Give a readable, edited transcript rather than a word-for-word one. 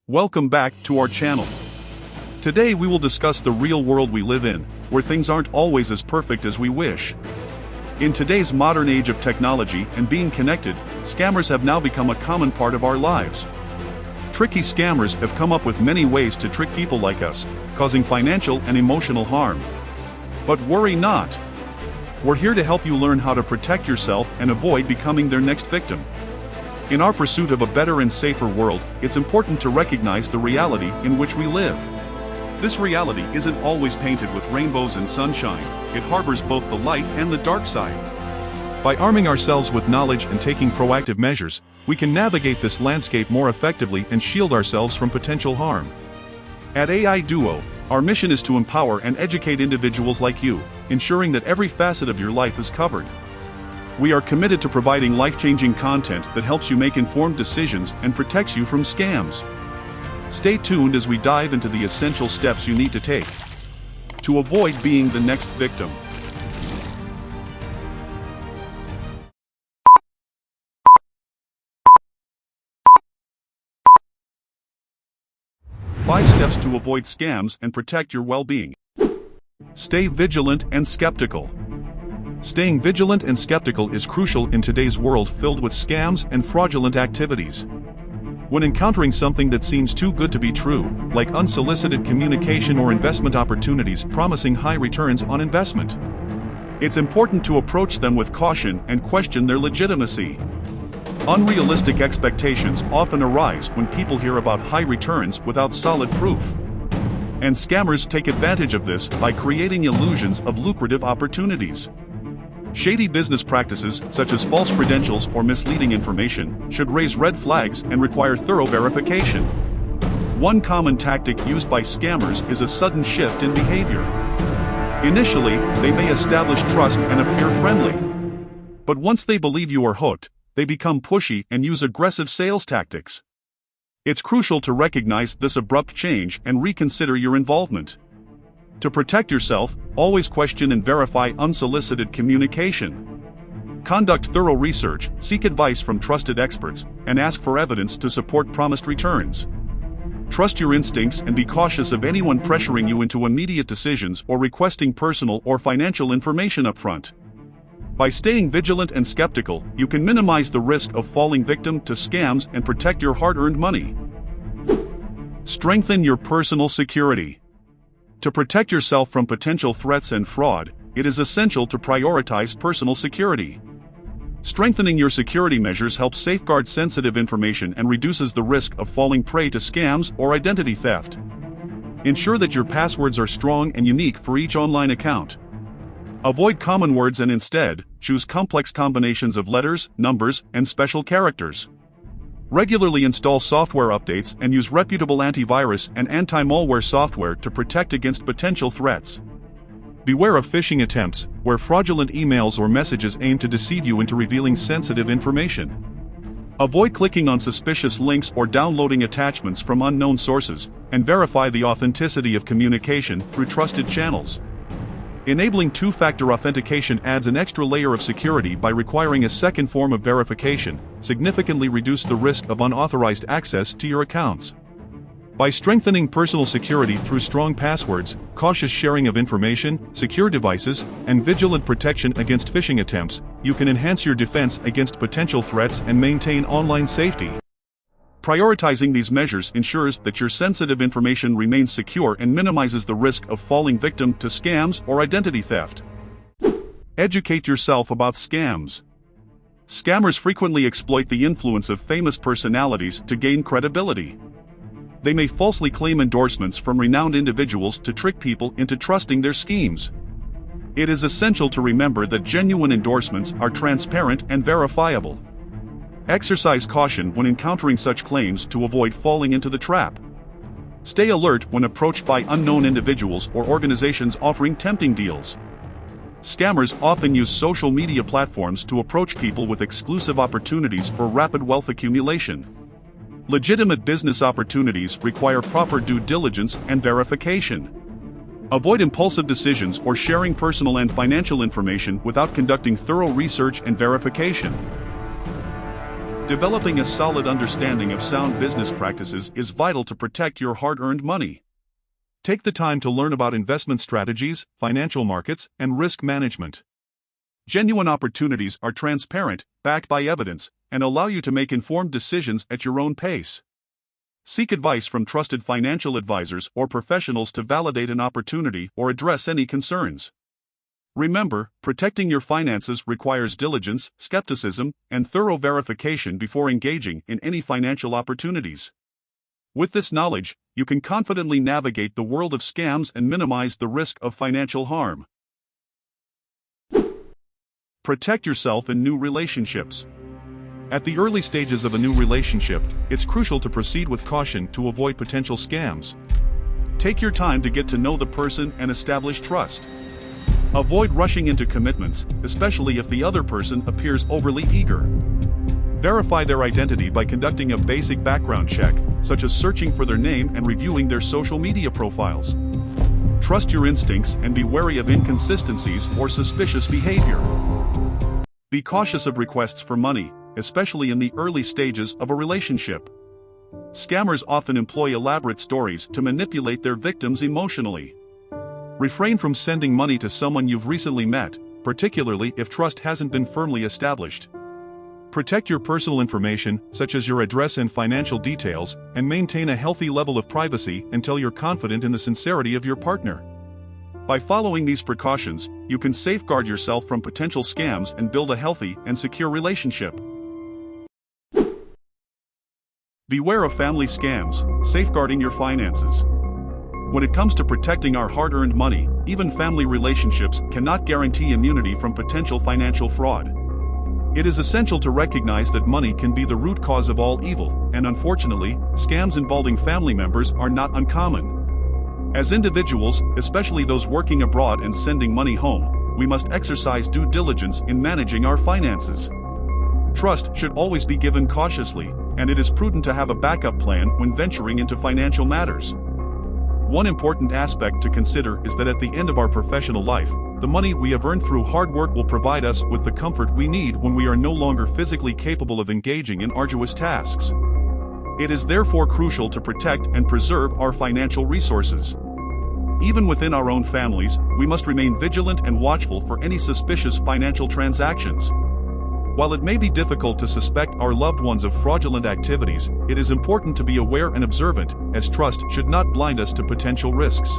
Welcome back to our channel. Today we will discuss the real world we live in, where things aren't always as perfect as we wish. In today's modern age of technology and being connected, scammers have now become a common part of our lives. Tricky scammers have come up with many ways to trick people like us, causing financial and emotional harm. But worry not. We're here to help you learn how to protect yourself and avoid becoming their next victim. In our pursuit of a better and safer world, it's important to recognize the reality in which we live. This reality isn't always painted with rainbows and sunshine. It harbors both the light and the dark side. By arming ourselves with knowledge and taking proactive measures, we can navigate this landscape more effectively and shield ourselves from potential harm. At AI Duo, our mission is to empower and educate individuals like you, ensuring that every facet of your life is covered. We are committed to providing life-changing content that helps you make informed decisions and protects you from scams. Stay tuned as we dive into the essential steps you need to take to avoid being the next victim. Five steps to avoid scams and protect your well-being. Stay vigilant and skeptical. Staying vigilant and skeptical is crucial in today's world filled with scams and fraudulent activities. When encountering something that seems too good to be true, like unsolicited communication or investment opportunities promising high returns on investment, it's important to approach them with caution and question their legitimacy. Unrealistic expectations often arise when people hear about high returns without solid proof. And scammers take advantage of this by creating illusions of lucrative opportunities. Shady business practices, such as false credentials or misleading information, should raise red flags and require thorough verification. One common tactic used by scammers is a sudden shift in behavior. Initially, they may establish trust and appear friendly. But once they believe you are hooked, they become pushy and use aggressive sales tactics. It's crucial to recognize this abrupt change and reconsider your involvement. To protect yourself, always question and verify unsolicited communication. Conduct thorough research, seek advice from trusted experts, and ask for evidence to support promised returns. Trust your instincts and be cautious of anyone pressuring you into immediate decisions or requesting personal or financial information upfront. By staying vigilant and skeptical, you can minimize the risk of falling victim to scams and protect your hard-earned money. Strengthen your personal security. To protect yourself from potential threats and fraud, it is essential to prioritize personal security. Strengthening your security measures helps safeguard sensitive information and reduces the risk of falling prey to scams or identity theft. Ensure that your passwords are strong and unique for each online account. Avoid common words and instead, choose complex combinations of letters, numbers, and special characters. Regularly install software updates and use reputable antivirus and anti-malware software to protect against potential threats. Beware of phishing attempts, where fraudulent emails or messages aim to deceive you into revealing sensitive information. Avoid clicking on suspicious links or downloading attachments from unknown sources, and verify the authenticity of communication through trusted channels. Enabling two-factor authentication adds an extra layer of security by requiring a second form of verification, significantly reduce the risk of unauthorized access to your accounts. By strengthening personal security through strong passwords, cautious sharing of information, secure devices, and vigilant protection against phishing attempts, you can enhance your defense against potential threats and maintain online safety. Prioritizing these measures ensures that your sensitive information remains secure and minimizes the risk of falling victim to scams or identity theft. Educate yourself about scams. Scammers frequently exploit the influence of famous personalities to gain credibility. They may falsely claim endorsements from renowned individuals to trick people into trusting their schemes. It is essential to remember that genuine endorsements are transparent and verifiable. Exercise caution when encountering such claims to avoid falling into the trap. Stay alert when approached by unknown individuals or organizations offering tempting deals. Scammers often use social media platforms to approach people with exclusive opportunities for rapid wealth accumulation. Legitimate business opportunities require proper due diligence and verification. Avoid impulsive decisions or sharing personal and financial information without conducting thorough research and verification. Developing a solid understanding of sound business practices is vital to protect your hard-earned money. Take the time to learn about investment strategies, financial markets, and risk management. Genuine opportunities are transparent, backed by evidence, and allow you to make informed decisions at your own pace. Seek advice from trusted financial advisors or professionals to validate an opportunity or address any concerns. Remember, protecting your finances requires diligence, skepticism, and thorough verification before engaging in any financial opportunities. With this knowledge, you can confidently navigate the world of scams and minimize the risk of financial harm. Protect yourself in new relationships. At the early stages of a new relationship, it's crucial to proceed with caution to avoid potential scams. Take your time to get to know the person and establish trust. Avoid rushing into commitments, especially if the other person appears overly eager. Verify their identity by conducting a basic background check, such as searching for their name and reviewing their social media profiles. Trust your instincts and be wary of inconsistencies or suspicious behavior. Be cautious of requests for money, especially in the early stages of a relationship. Scammers often employ elaborate stories to manipulate their victims emotionally. Refrain from sending money to someone you've recently met, particularly if trust hasn't been firmly established. Protect your personal information, such as your address and financial details, and maintain a healthy level of privacy until you're confident in the sincerity of your partner. By following these precautions, you can safeguard yourself from potential scams and build a healthy and secure relationship. Beware of family scams, safeguarding your finances. When it comes to protecting our hard-earned money, even family relationships cannot guarantee immunity from potential financial fraud. It is essential to recognize that money can be the root cause of all evil, and unfortunately, scams involving family members are not uncommon. As individuals, especially those working abroad and sending money home, we must exercise due diligence in managing our finances. Trust should always be given cautiously, and it is prudent to have a backup plan when venturing into financial matters. One important aspect to consider is that at the end of our professional life, the money we have earned through hard work will provide us with the comfort we need when we are no longer physically capable of engaging in arduous tasks. It is therefore crucial to protect and preserve our financial resources. Even within our own families, we must remain vigilant and watchful for any suspicious financial transactions. While it may be difficult to suspect our loved ones of fraudulent activities, it is important to be aware and observant, as trust should not blind us to potential risks.